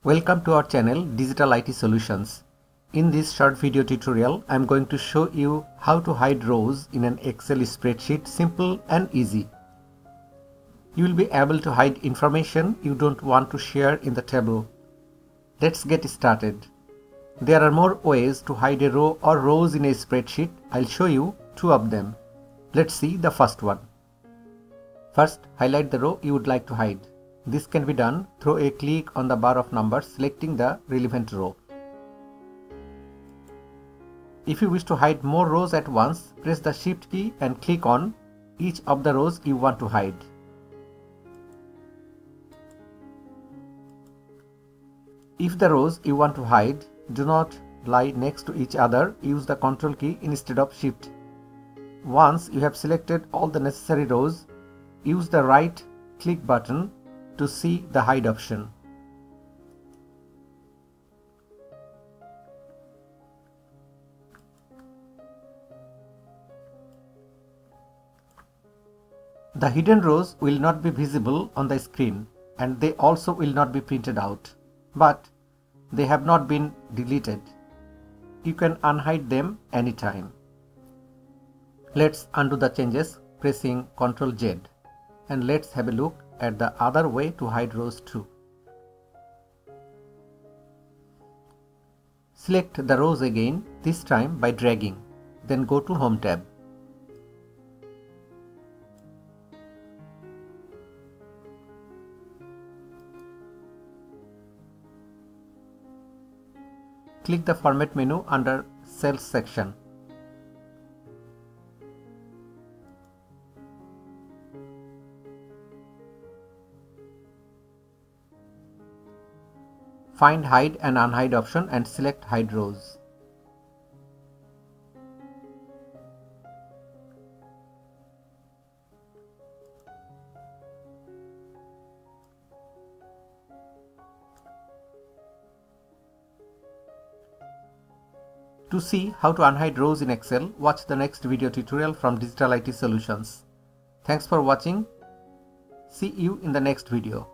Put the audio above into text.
Welcome to our channel Digital IT Solutions. In this short video tutorial, I am going to show you how to hide rows in an Excel spreadsheet, simple and easy. You will be able to hide information you don't want to share in the table. Let's get started. There are more ways to hide a row or rows in a spreadsheet. I'll show you two of them. Let's see the first one. First, highlight the row you would like to hide. This can be done through a click on the bar of numbers, selecting the relevant row. If you wish to hide more rows at once, press the Shift key and click on each of the rows you want to hide. If the rows you want to hide do not lie next to each other, use the Ctrl key instead of Shift. Once you have selected all the necessary rows, use the right click button to see the hide option. The hidden rows will not be visible on the screen, and they also will not be printed out, but they have not been deleted. You can unhide them anytime. Let's undo the changes pressing Ctrl Z, and let's have a look at the other way to hide rows too. Select the rows again, this time by dragging, then go to Home tab. Click the Format menu under Cells section. Find Hide and Unhide option and select Hide Rows. To see how to unhide rows in Excel, watch the next video tutorial from Digital IT Solutions. Thanks for watching. See you in the next video.